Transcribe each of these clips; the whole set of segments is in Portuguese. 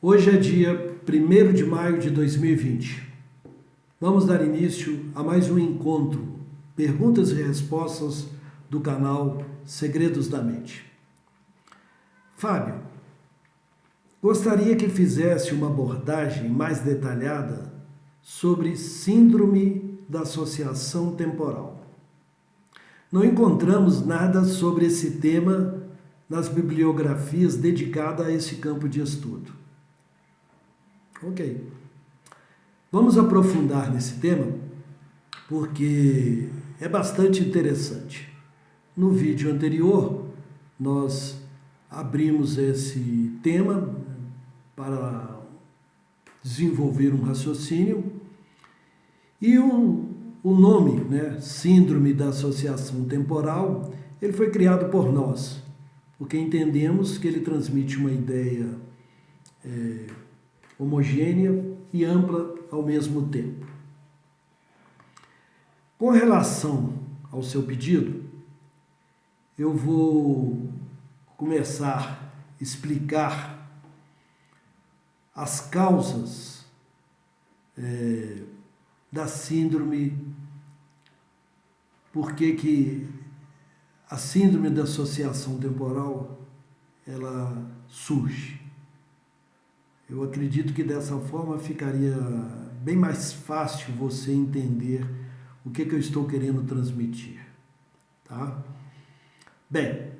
Hoje é dia 1º de maio de 2020. Vamos dar início a mais um encontro, perguntas e respostas do canal Segredos da Mente. Fábio, gostaria que fizesse uma abordagem mais detalhada sobre síndrome da associação temporal. Não encontramos nada sobre esse tema nas bibliografias dedicadas a esse campo de estudo. Ok. Vamos aprofundar nesse tema porque é bastante interessante. No vídeo anterior, nós abrimos esse tema para desenvolver um raciocínio e o nome, Síndrome da Associação Temporal, ele foi criado por nós, porque entendemos que ele transmite uma ideia homogênea e ampla ao mesmo tempo. Com relação ao seu pedido, eu vou começar a explicar as causas da síndrome, porque que a síndrome da associação temporal ela surge. Eu acredito que dessa forma ficaria bem mais fácil você entender o que eu estou querendo transmitir, tá? Bem,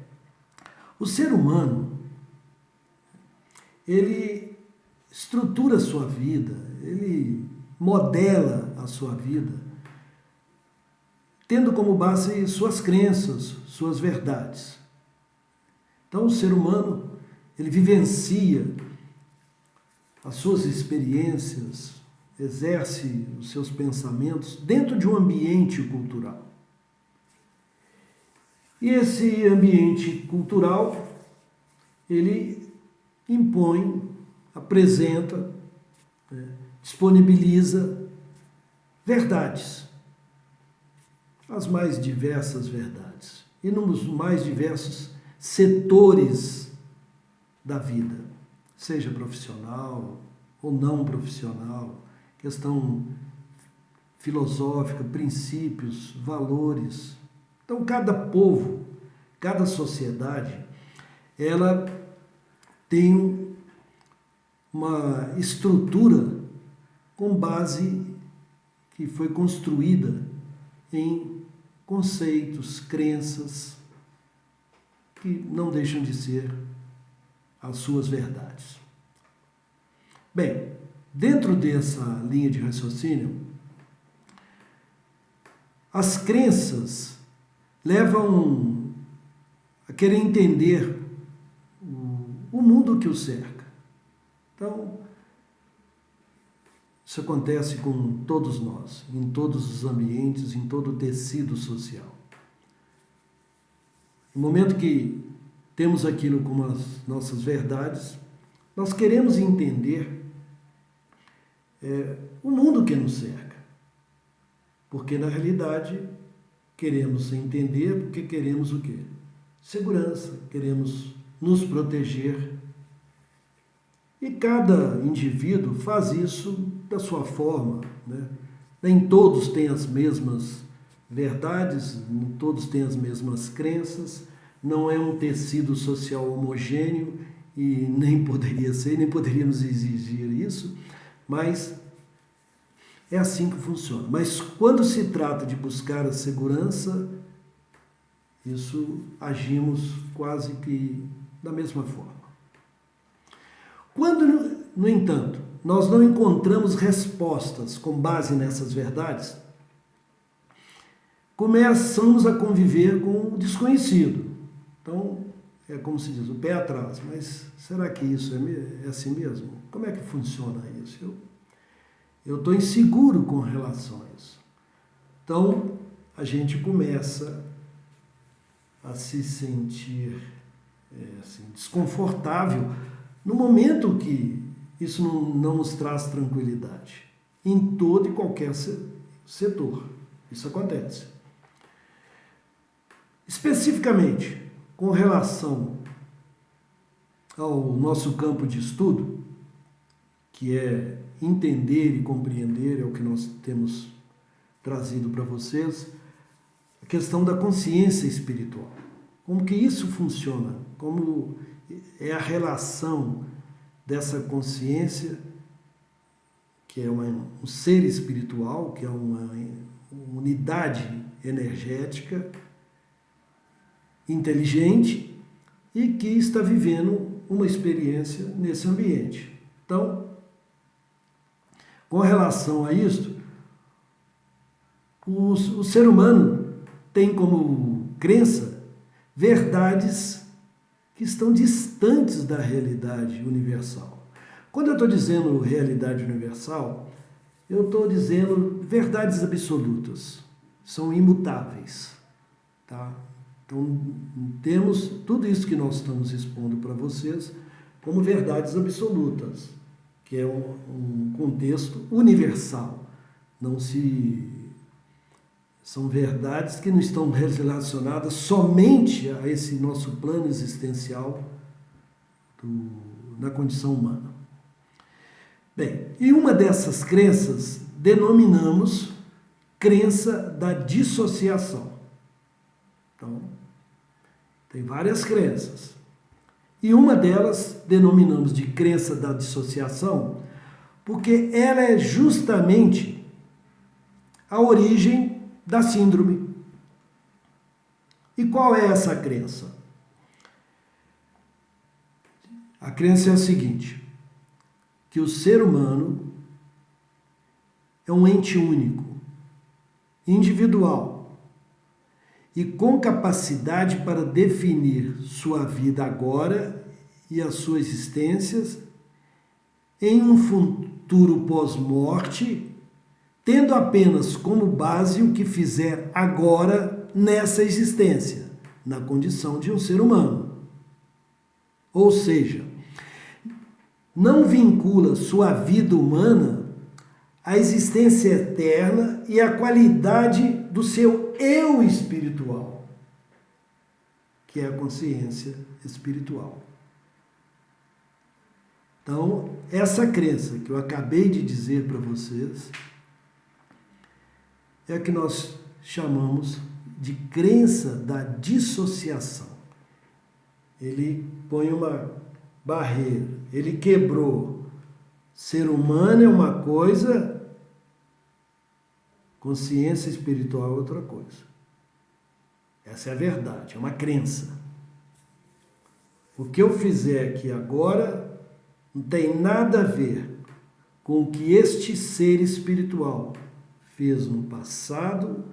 o ser humano, ele estrutura a sua vida, ele modela a sua vida, tendo como base suas crenças, suas verdades. Então, o ser humano, ele vivencia as suas experiências, exerce os seus pensamentos dentro de um ambiente cultural. E esse ambiente cultural, ele impõe, apresenta, disponibiliza verdades, as mais diversas verdades, e nos mais diversos setores da vida, seja profissional ou não profissional, questão filosófica, princípios, valores. Então, cada povo, cada sociedade, ela tem uma estrutura com base que foi construída em conceitos, crenças, que não deixam de ser as suas verdades. Bem, dentro dessa linha de raciocínio, as crenças levam a querer entender o mundo que o cerca. Então, isso acontece com todos nós, em todos os ambientes, em todo o tecido social. No momento que temos aquilo como as nossas verdades, nós queremos entender o mundo que nos cerca. Porque, na realidade, queremos entender porque queremos o quê? Segurança, queremos nos proteger. E cada indivíduo faz isso da sua forma, Nem todos têm as mesmas verdades, nem todos têm as mesmas crenças, não é um tecido social homogêneo e nem poderia ser, nem poderíamos exigir isso, mas é assim que funciona. Mas quando se trata de buscar a segurança, isso agimos quase que da mesma forma. Quando, no entanto, nós não encontramos respostas com base nessas verdades, começamos a conviver com o desconhecido. Então, é como se diz, o pé atrás. Mas será que isso é assim mesmo? Como é que funciona isso? Eu estou inseguro com relação a isso. Então, a gente começa a se sentir desconfortável no momento que isso não nos traz tranquilidade. Em todo e qualquer setor. Isso acontece. Especificamente, com relação ao nosso campo de estudo, que é entender e compreender, é o que nós temos trazido para vocês, a questão da consciência espiritual. Como que isso funciona? Como é a relação dessa consciência, que é um ser espiritual, que é uma unidade energética, inteligente e que está vivendo uma experiência nesse ambiente. Então, com relação a isso, o ser humano tem como crença verdades que estão distantes da realidade universal. Quando eu estou dizendo realidade universal, eu estou dizendo verdades absolutas, são imutáveis, tá? Então, temos tudo isso que nós estamos expondo para vocês como verdades absolutas, que é um contexto universal. São verdades que não estão relacionadas somente a esse nosso plano existencial na condição humana. Bem, e uma dessas crenças denominamos crença da dissociação. Então, tem várias crenças. E uma delas denominamos de crença da dissociação porque ela é justamente a origem da síndrome. E qual é essa crença? A crença é a seguinte, que o ser humano é um ente único, individual, e com capacidade para definir sua vida agora e a sua existência em um futuro pós-morte, tendo apenas como base o que fizer agora nessa existência, na condição de um ser humano. Ou seja, não vincula sua vida humana à existência eterna e à qualidade do seu eu espiritual, que é a consciência espiritual. Então, essa crença que eu acabei de dizer para vocês é a que nós chamamos de crença da dissociação. Ele põe uma barreira, ele quebrou. Ser humano é uma coisa, consciência espiritual é outra coisa. Essa é a verdade, é uma crença. O que eu fizer aqui agora não tem nada a ver com o que este ser espiritual fez no passado,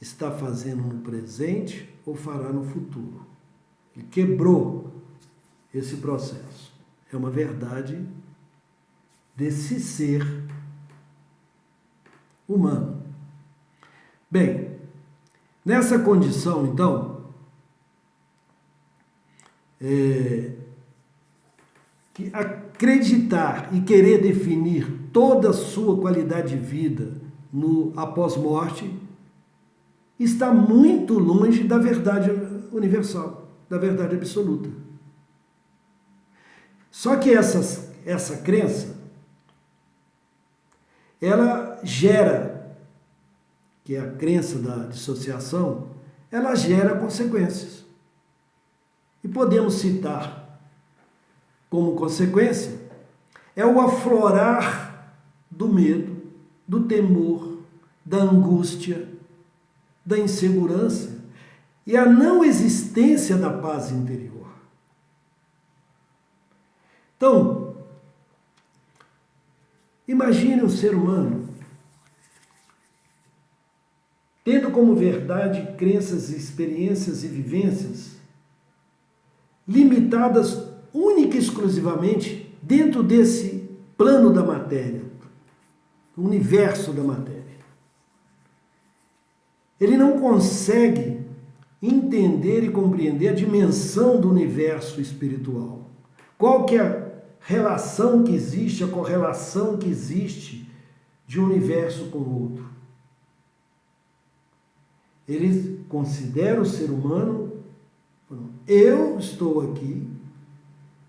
está fazendo no presente ou fará no futuro. Ele quebrou esse processo. É uma verdade desse ser humano. Bem, nessa condição, então, que acreditar e querer definir toda a sua qualidade de vida no após-morte está muito longe da verdade universal, da verdade absoluta. Só que essa crença, ela gera, que é a crença da dissociação, ela gera consequências. E podemos citar como consequência é o aflorar do medo, do temor, da angústia, da insegurança e a não existência da paz interior. Então, imagine um ser humano tendo como verdade crenças, experiências e vivências limitadas única e exclusivamente dentro desse plano da matéria, do universo da matéria. Ele não consegue entender e compreender a dimensão do universo espiritual. Qual que é a relação que existe, a correlação que existe de um universo com o outro. Ele considera o ser humano, eu estou aqui,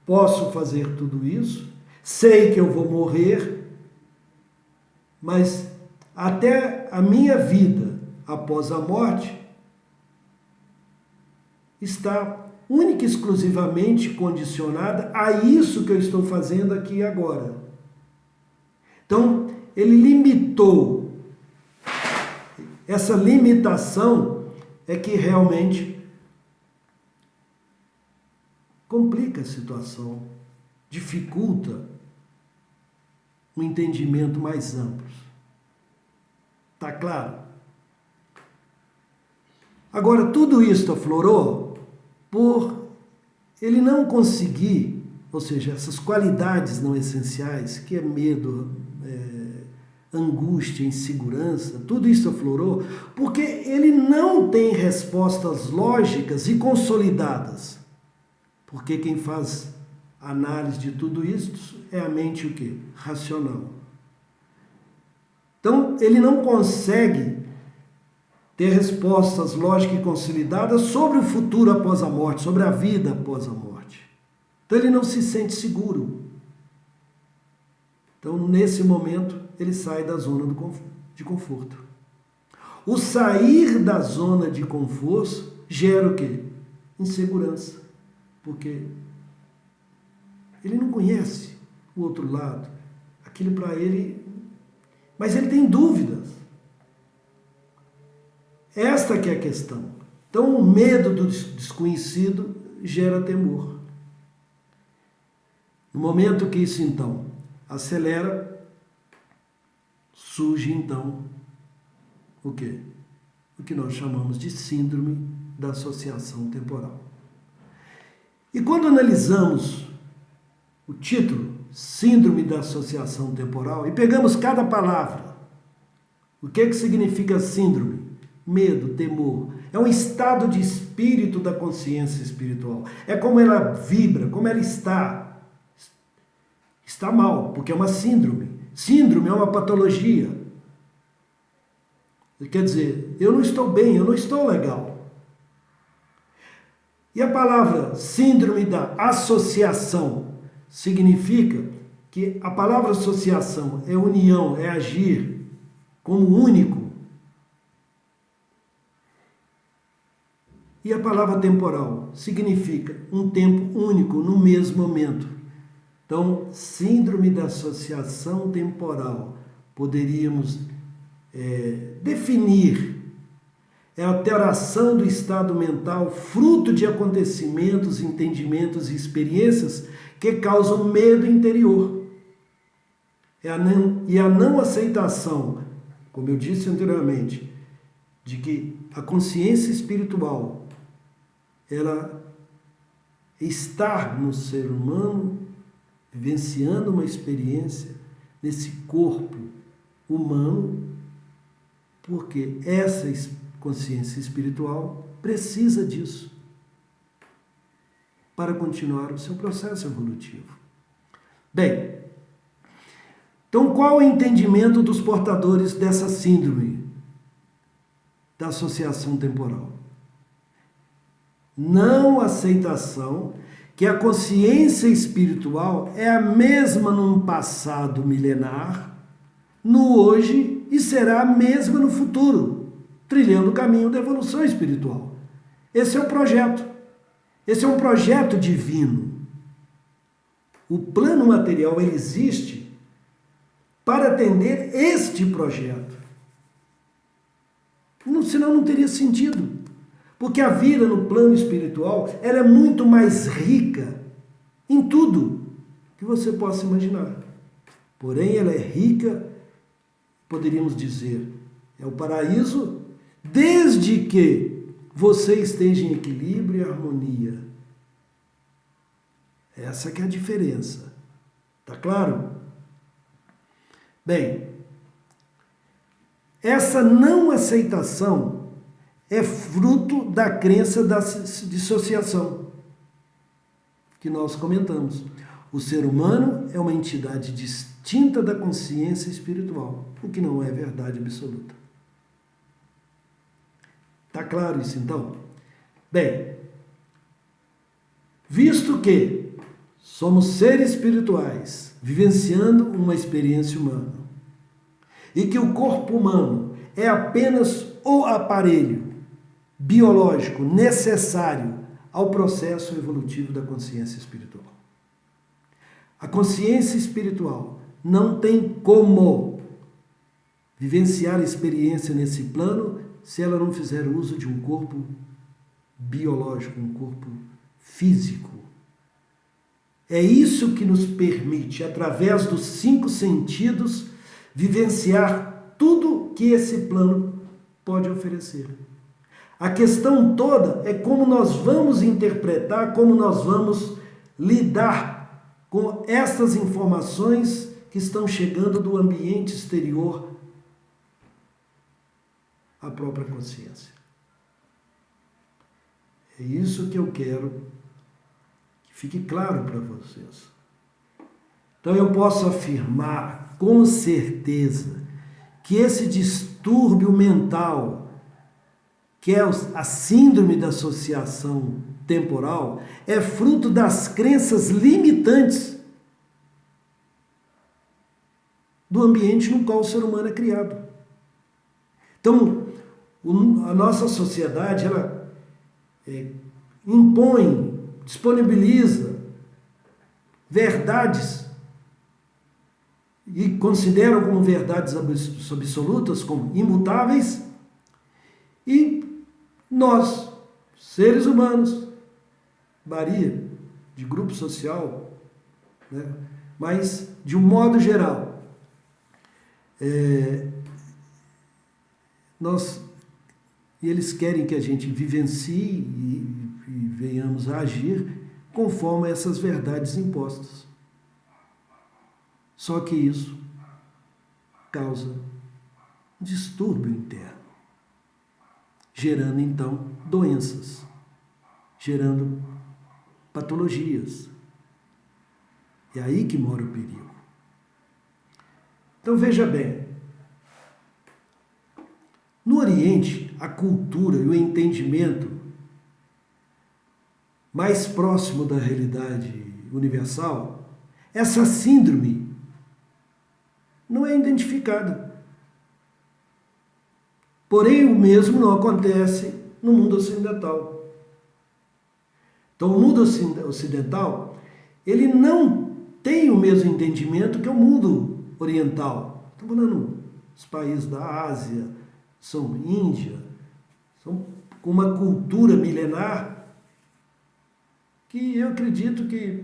posso fazer tudo isso, sei que eu vou morrer, mas até a minha vida após a morte está única e exclusivamente condicionada a isso que eu estou fazendo aqui e agora. Então, ele limitou. Essa limitação é que realmente complica a situação, dificulta um entendimento mais amplo. Tá claro? Agora, tudo isso aflorou por ele não conseguir, ou seja, essas qualidades não essenciais, que é medo, angústia, insegurança, tudo isso aflorou, porque ele não tem respostas lógicas e consolidadas. Porque quem faz análise de tudo isso é a mente o quê? Racional. Então, ele não consegue ter respostas lógicas e consolidadas sobre o futuro após a morte, sobre a vida após a morte. Então, ele não se sente seguro. Então, nesse momento, ele sai da zona de conforto. O sair da zona de conforto gera o quê? Insegurança. Porque ele não conhece o outro lado. Aquilo para ele... Mas ele tem dúvidas. Esta que é a questão. Então, o medo do desconhecido gera temor. No momento que isso, então, acelera, surge, então, o quê? O que nós chamamos de síndrome da associação temporal. E quando analisamos o título, Síndrome da Associação Temporal, e pegamos cada palavra, o que significa síndrome? Medo, temor. É um estado de espírito da consciência espiritual. É como ela vibra, como ela está. Está mal, porque é uma síndrome. Síndrome é uma patologia. Quer dizer, eu não estou bem, eu não estou legal. E a palavra síndrome da associação significa que a palavra associação é união, é agir como único. E a palavra temporal significa um tempo único, no mesmo momento. Então, síndrome da associação temporal, poderíamos definir, é a alteração do estado mental, fruto de acontecimentos, entendimentos e experiências que causam medo interior. E a não aceitação, como eu disse anteriormente, de que a consciência espiritual, ela está no ser humano, vivenciando uma experiência nesse corpo humano, porque essa consciência espiritual precisa disso para continuar o seu processo evolutivo. Bem, então qual o entendimento dos portadores dessa síndrome da associação temporal? Não aceitação que a consciência espiritual é a mesma num passado milenar, no hoje e será a mesma no futuro, trilhando o caminho da evolução espiritual. Esse é o projeto. Esse é um projeto divino. O plano material ele existe para atender este projeto. Senão não teria sentido. Porque a vida no plano espiritual ela é muito mais rica em tudo que você possa imaginar. Porém, ela é rica, poderíamos dizer, é o paraíso, desde que você esteja em equilíbrio e harmonia. Essa que é a diferença. Tá claro? Bem, essa não aceitação é fruto da crença da dissociação que nós comentamos. O ser humano é uma entidade distinta da consciência espiritual, o que não é verdade absoluta. Tá claro isso então? Bem, visto que somos seres espirituais vivenciando uma experiência humana. E que o corpo humano é apenas o aparelho biológico necessário ao processo evolutivo da consciência espiritual. A consciência espiritual não tem como vivenciar a experiência nesse plano se ela não fizer uso de um corpo biológico, um corpo físico. É isso que nos permite, através dos 5 sentidos, vivenciar tudo que esse plano pode oferecer. A questão toda é como nós vamos interpretar, como nós vamos lidar com essas informações que estão chegando do ambiente exterior à própria consciência. É isso que eu quero que fique claro para vocês. Então eu posso afirmar com certeza que esse distúrbio mental, que é a síndrome da associação temporal, é fruto das crenças limitantes do ambiente no qual o ser humano é criado. Então, a nossa sociedade, ela impõe, disponibiliza verdades e consideram como verdades absolutas, como imutáveis, e nós, seres humanos, varia de grupo social, né? Mas de um modo geral, eles querem que a gente vivencie e venhamos a agir conforme essas verdades impostas. Só que isso causa distúrbio interno, gerando então doenças, gerando patologias. É aí que mora o perigo. Então veja bem, no Oriente, a cultura e o entendimento mais próximo da realidade universal, essa síndrome não é identificada. Porém, o mesmo não acontece no mundo ocidental. Então, o mundo ocidental, ele não tem o mesmo entendimento que o mundo oriental. Estamos falando dos países da Ásia, são Índia, são com uma cultura milenar que eu acredito que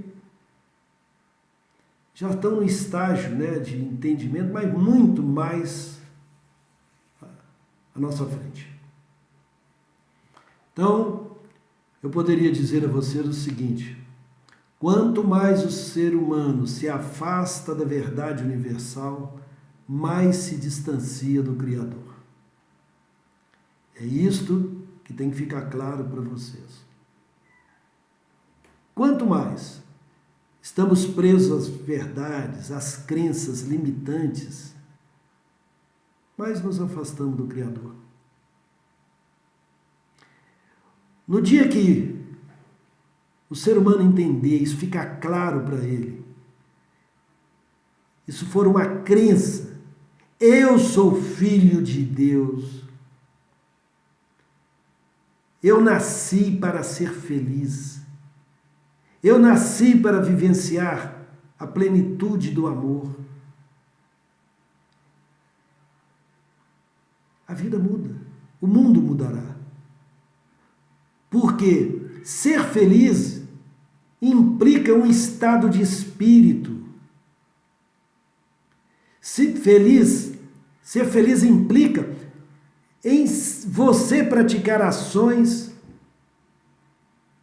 já estão no estágio, né, de entendimento, mas muito mais à nossa frente. Então, eu poderia dizer a vocês o seguinte: quanto mais o ser humano se afasta da verdade universal, mais se distancia do Criador. É isto que tem que ficar claro para vocês. Quanto mais estamos presos às verdades, às crenças limitantes, mais nos afastamos do Criador. No dia que o ser humano entender, isso ficar claro para ele, isso for uma crença, eu sou filho de Deus, eu nasci para ser feliz, eu nasci para vivenciar a plenitude do amor. A vida muda, o mundo mudará. Porque ser feliz implica um estado de espírito. Ser feliz implica em você praticar ações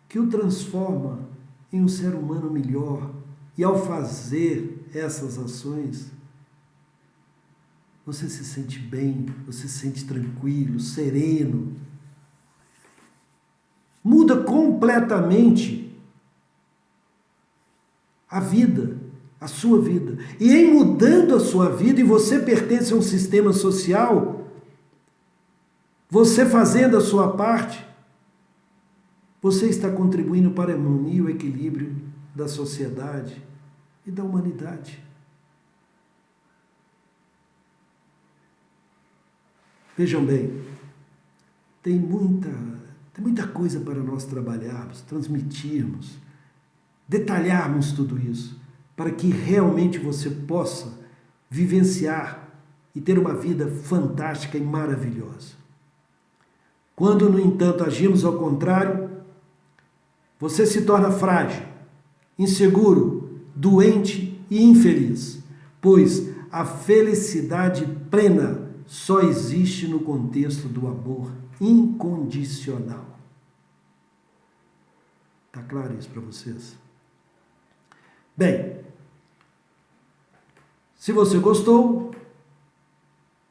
que o transformam em um ser humano melhor. E ao fazer essas ações, você se sente bem, você se sente tranquilo, sereno. Muda completamente a vida, a sua vida. E em mudando a sua vida, e você pertence a um sistema social, você fazendo a sua parte, você está contribuindo para a harmonia e o equilíbrio da sociedade e da humanidade. Vejam bem, tem muita coisa para nós trabalharmos, transmitirmos, detalharmos tudo isso, para que realmente você possa vivenciar e ter uma vida fantástica e maravilhosa. Quando, no entanto, agimos ao contrário, você se torna frágil, inseguro, doente e infeliz, pois a felicidade plena só existe no contexto do amor incondicional. Tá claro isso para vocês? Bem, se você gostou,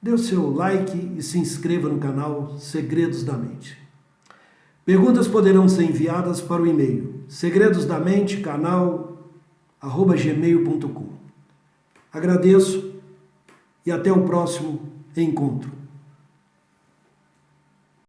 dê o seu like e se inscreva no canal Segredos da Mente. Perguntas poderão ser enviadas para o e-mail segredosdamente@gmail.com. Agradeço e até o próximo encontro.